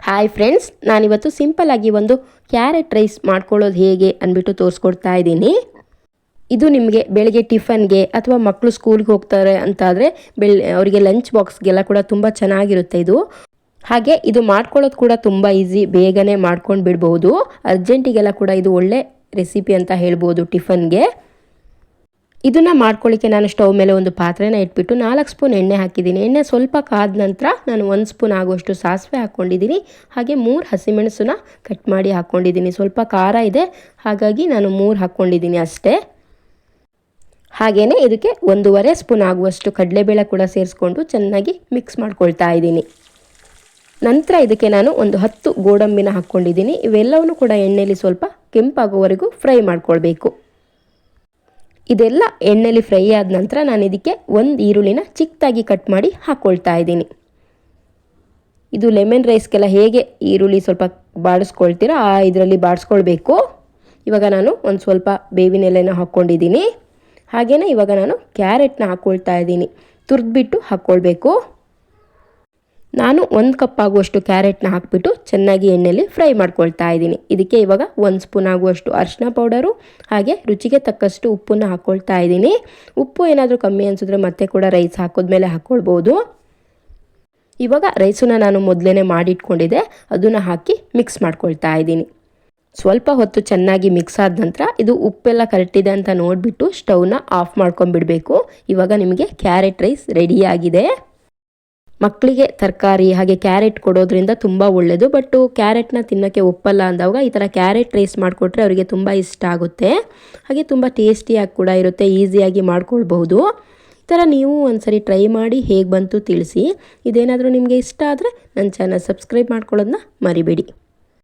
Hi friends, ನಾನಿವತ್ತು simple ಆಗಿ ಒಂದು ಕ್ಯಾರೆಟ್ ರೈಸ್ ಮಾಡ್ಕೊಳ್ಳೋದು ಹೇಗೆ ಅಂದ್ಬಿಟ್ಟು ತೋರಿಸ್ಕೊಡ್ತಾ ಇದ್ದೀನಿ. ಇದು ನಿಮಗೆ ಬೆಳಗ್ಗೆ ಟಿಫನ್ಗೆ ಅಥವಾ ಮಕ್ಕಳು ಸ್ಕೂಲ್ಗೆ ಹೋಗ್ತಾರೆ ಅಂತಾದರೆ ಅವರಿಗೆ ಲಂಚ್ ಬಾಕ್ಸ್ಗೆಲ್ಲ ಕೂಡ ತುಂಬ ಚೆನ್ನಾಗಿರುತ್ತೆ ಇದು. ಹಾಗೆ ಇದು ಮಾಡ್ಕೊಳ್ಳೋದು ಕೂಡ ತುಂಬ ಈಸಿ, ಬೇಗನೆ ಮಾಡ್ಕೊಂಡು ಬಿಡ್ಬೋದು. ಅರ್ಜೆಂಟಿಗೆಲ್ಲ ಕೂಡ ಇದು ಒಳ್ಳೆ ರೆಸಿಪಿ ಅಂತ ಹೇಳ್ಬೋದು ಟಿಫನ್ಗೆ. ಇದನ್ನು ಮಾಡ್ಕೊಳ್ಳಿಕ್ಕೆ ನಾನು ಸ್ಟವ್ ಮೇಲೆ ಒಂದು ಪಾತ್ರೆನ ಇಟ್ಬಿಟ್ಟು 4 ಸ್ಪೂನ್ ಎಣ್ಣೆ ಹಾಕಿದ್ದೀನಿ. ಎಣ್ಣೆ ಸ್ವಲ್ಪ ಕಾದ ನಂತರ ನಾನು 1 ಸ್ಪೂನ್ ಆಗುವಷ್ಟು ಸಾಸಿವೆ ಹಾಕ್ಕೊಂಡಿದ್ದೀನಿ. ಹಾಗೆ 3 ಹಸಿಮೆಣಸನ್ನ ಕಟ್ ಮಾಡಿ ಹಾಕ್ಕೊಂಡಿದ್ದೀನಿ. ಸ್ವಲ್ಪ ಖಾರ ಇದೆ, ಹಾಗಾಗಿ ನಾನು 3 ಹಾಕ್ಕೊಂಡಿದ್ದೀನಿ ಅಷ್ಟೇ. ಹಾಗೆಯೇ ಇದಕ್ಕೆ 1.5 ಸ್ಪೂನ್ ಆಗುವಷ್ಟು ಕಡಲೆಬೇಳೆ ಕೂಡ ಸೇರಿಸ್ಕೊಂಡು ಚೆನ್ನಾಗಿ ಮಿಕ್ಸ್ ಮಾಡ್ಕೊಳ್ತಾ ಇದ್ದೀನಿ. ನಂತರ ಇದಕ್ಕೆ ನಾನು ಒಂದು 10 ಗೋಡಂಬಿನ ಹಾಕ್ಕೊಂಡಿದ್ದೀನಿ. ಇವೆಲ್ಲವನ್ನೂ ಕೂಡ ಎಣ್ಣೆಯಲ್ಲಿ ಸ್ವಲ್ಪ ಕೆಂಪಾಗೋವರೆಗೂ ಫ್ರೈ ಮಾಡ್ಕೊಳ್ಬೇಕು. ಇದೆಲ್ಲ ಎಣ್ಣೆಲಿ ಫ್ರೈ ಆದ ನಂತರ ನಾನು ಇದಕ್ಕೆ 1 ಈರುಳ್ಳಿನ ಚಿಕ್ಕದಾಗಿ ಕಟ್ ಮಾಡಿ ಹಾಕ್ಕೊಳ್ತಾ ಇದ್ದೀನಿ. ಇದು ಲೆಮನ್ ರೈಸ್ಗೆಲ್ಲ ಹೇಗೆ ಈರುಳ್ಳಿ ಸ್ವಲ್ಪ ಬಾಡಿಸ್ಕೊಳ್ತೀರೋ ಇದರಲ್ಲಿ ಬಾಡಿಸ್ಕೊಳ್ಬೇಕು. ಇವಾಗ ನಾನು ಒಂದು ಸ್ವಲ್ಪ ಬೇವಿನ ಎಲೆನ ಹಾಕ್ಕೊಂಡಿದ್ದೀನಿ. ಹಾಗೆಯೇ ಇವಾಗ ನಾನು ಕ್ಯಾರೆಟ್ನ ಹಾಕ್ಕೊಳ್ತಾ ಇದ್ದೀನಿ. ತುರಿದ್ಬಿಟ್ಟು ಹಾಕ್ಕೊಳ್ಬೇಕು. ನಾನು 1 ಕಪ್ ಆಗುವಷ್ಟು ಕ್ಯಾರೆಟ್ನ ಹಾಕ್ಬಿಟ್ಟು ಚೆನ್ನಾಗಿ ಎಣ್ಣೆಯಲ್ಲಿ ಫ್ರೈ ಮಾಡ್ಕೊಳ್ತಾ ಇದ್ದೀನಿ. ಇದಕ್ಕೆ ಇವಾಗ 1 ಸ್ಪೂನ್ ಆಗುವಷ್ಟು ಅರಿಶಿನ ಪೌಡರು ಹಾಗೆ ರುಚಿಗೆ ತಕ್ಕಷ್ಟು ಉಪ್ಪನ್ನು ಹಾಕ್ಕೊಳ್ತಾ ಇದ್ದೀನಿ. ಉಪ್ಪು ಏನಾದರೂ ಕಮ್ಮಿ ಅನಿಸಿದ್ರೆ ಮತ್ತೆ ಕೂಡ ರೈಸ್ ಹಾಕಿದ್ಮೇಲೆ ಹಾಕ್ಕೊಳ್ಬೋದು. ಇವಾಗ ರೈಸನ್ನ ನಾನು ಮೊದಲೇ ಮಾಡಿಟ್ಕೊಂಡಿದ್ದೆ, ಅದನ್ನು ಹಾಕಿ ಮಿಕ್ಸ್ ಮಾಡ್ಕೊಳ್ತಾ ಇದ್ದೀನಿ. ಸ್ವಲ್ಪ ಹೊತ್ತು ಚೆನ್ನಾಗಿ ಮಿಕ್ಸ್ ಆದ ನಂತರ ಇದು ಉಪ್ಪೆಲ್ಲ ಕರೆಕ್ಟಿದೆ ಅಂತ ನೋಡಿಬಿಟ್ಟು ಸ್ಟವ್ನ ಆಫ್ ಮಾಡ್ಕೊಂಡ್ಬಿಡಬೇಕು. ಇವಾಗ ನಿಮಗೆ ಕ್ಯಾರೆಟ್ ರೈಸ್ ರೆಡಿಯಾಗಿದೆ. ಮಕ್ಕಳಿಗೆ ತರಕಾರಿ ಹಾಗೆ ಕ್ಯಾರೆಟ್ ಕೊಡೋದ್ರಿಂದ ತುಂಬ ಒಳ್ಳೆಯದು. ಬಟ್ಟು ಕ್ಯಾರೆಟ್ನ ತಿನ್ನೋಕ್ಕೆ ಒಪ್ಪಲ್ಲ ಅಂದಾಗ ಈ ಥರ ಕ್ಯಾರೆಟ್ ರೈಸ್ ಮಾಡಿಕೊಟ್ರೆ ಅವರಿಗೆ ತುಂಬ ಇಷ್ಟ ಆಗುತ್ತೆ. ಹಾಗೆ ತುಂಬ ಟೇಸ್ಟಿಯಾಗಿ ಕೂಡ ಇರುತ್ತೆ, ಈಸಿಯಾಗಿ ಮಾಡ್ಕೊಳ್ಬಹುದು. ಈ ಥರ ನೀವು ಒಂದ್ಸರಿ ಟ್ರೈ ಮಾಡಿ ಹೇಗೆ ಬಂತು ತಿಳಿಸಿ. ಇದೇನಾದರೂ ನಿಮಗೆ ಇಷ್ಟ ಆದರೆ ನನ್ನ ಚಾನಲ್ ಸಬ್ಸ್ಕ್ರೈಬ್ ಮಾಡ್ಕೊಳ್ಳೋದನ್ನ ಮರಿಬೇಡಿ.